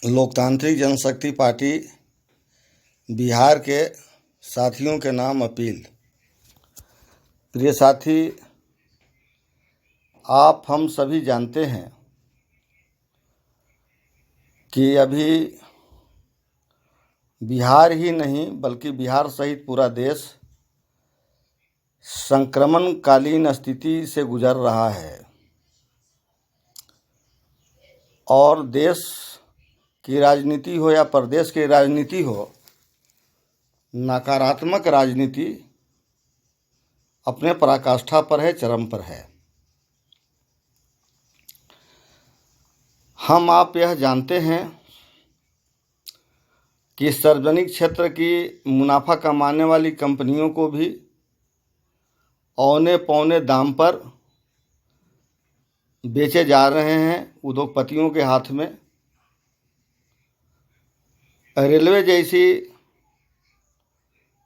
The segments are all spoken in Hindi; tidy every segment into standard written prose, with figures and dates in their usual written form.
लोकतांत्रिक जनशक्ति पार्टी बिहार के साथियों के नाम अपील। प्रिय साथी, आप हम सभी जानते हैं कि अभी बिहार ही नहीं बल्कि बिहार सहित पूरा देश संक्रमणकालीन स्थिति से गुजर रहा है और देश की राजनीति हो या प्रदेश की राजनीति हो, नकारात्मक राजनीति अपने पराकाष्ठा पर है, चरम पर है। हम आप यह जानते हैं कि सार्वजनिक क्षेत्र की मुनाफा कमाने वाली कंपनियों को भी औने पौने दाम पर बेचे जा रहे हैं उद्योगपतियों के हाथ में। रेलवे जैसी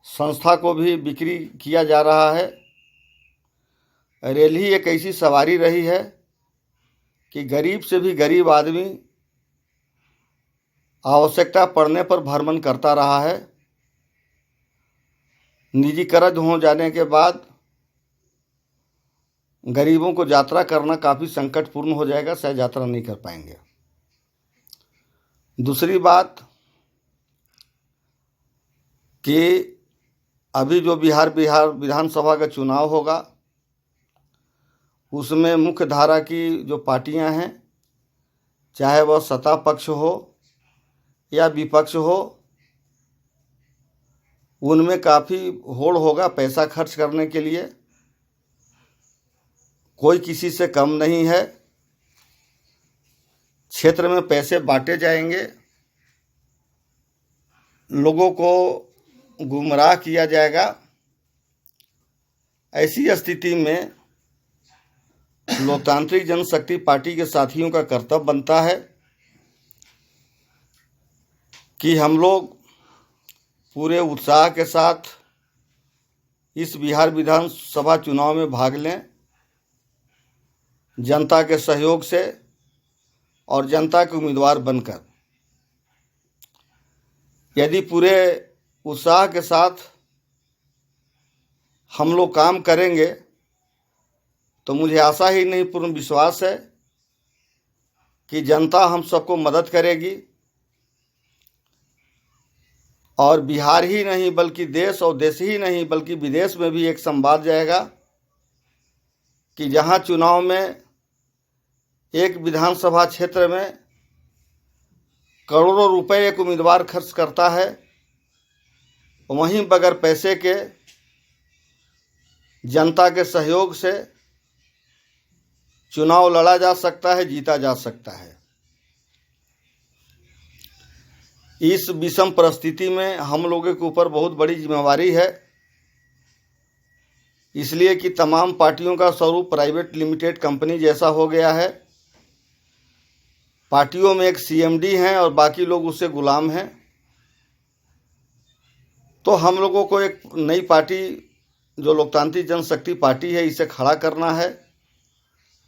संस्था को भी बिक्री किया जा रहा है। रेल ही एक ऐसी सवारी रही है कि गरीब से भी गरीब आदमी आवश्यकता पड़ने पर भ्रमण करता रहा है। निजीकरण हो जाने के बाद गरीबों को यात्रा करना काफ़ी संकटपूर्ण हो जाएगा, शायद यात्रा नहीं कर पाएंगे। दूसरी बात कि अभी जो बिहार विधानसभा का चुनाव होगा उसमें मुख्य धारा की जो पार्टियां हैं, चाहे वह सत्ता पक्ष हो या विपक्ष हो, उनमें काफ़ी होड़ होगा पैसा खर्च करने के लिए। कोई किसी से कम नहीं है। क्षेत्र में पैसे बांटे जाएंगे, लोगों को गुमराह किया जाएगा। ऐसी स्थिति में लोकतांत्रिक जनशक्ति पार्टी के साथियों का कर्तव्य बनता है कि हम लोग पूरे उत्साह के साथ इस बिहार विधानसभा चुनाव में भाग लें, जनता के सहयोग से और जनता के उम्मीदवार बनकर। यदि पूरे उत्साह के साथ हम लोग काम करेंगे तो मुझे आशा ही नहीं पूर्ण विश्वास है कि जनता हम सबको मदद करेगी और बिहार ही नहीं बल्कि देश, और देश ही नहीं बल्कि विदेश में भी एक संवाद जाएगा कि जहां चुनाव में एक विधानसभा क्षेत्र में करोड़ों रुपए एक उम्मीदवार खर्च करता है, वहीं बगैर पैसे के जनता के सहयोग से चुनाव लड़ा जा सकता है, जीता जा सकता है। इस विषम परिस्थिति में हम लोगों के ऊपर बहुत बड़ी जिम्मेवारी है, इसलिए कि तमाम पार्टियों का स्वरूप प्राइवेट लिमिटेड कंपनी जैसा हो गया है। पार्टियों में एक सीएमडी हैं और बाकी लोग उससे गुलाम हैं। तो हम लोगों को एक नई पार्टी जो लोकतांत्रिक जनशक्ति पार्टी है, इसे खड़ा करना है,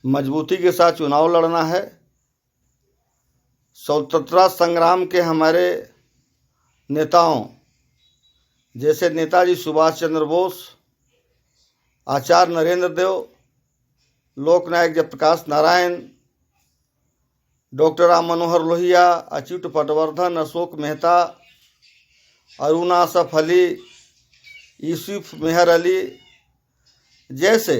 मजबूती के साथ चुनाव लड़ना है। स्वतंत्रता संग्राम के हमारे नेताओं जैसे नेताजी सुभाष चंद्र बोस, आचार्य नरेंद्र देव, लोकनायक जयप्रकाश नारायण, डॉक्टर राम मनोहर लोहिया, अच्युत पटवर्धन, अशोक मेहता, अरुणा असफ अली, यूसुफ मेहर अली जैसे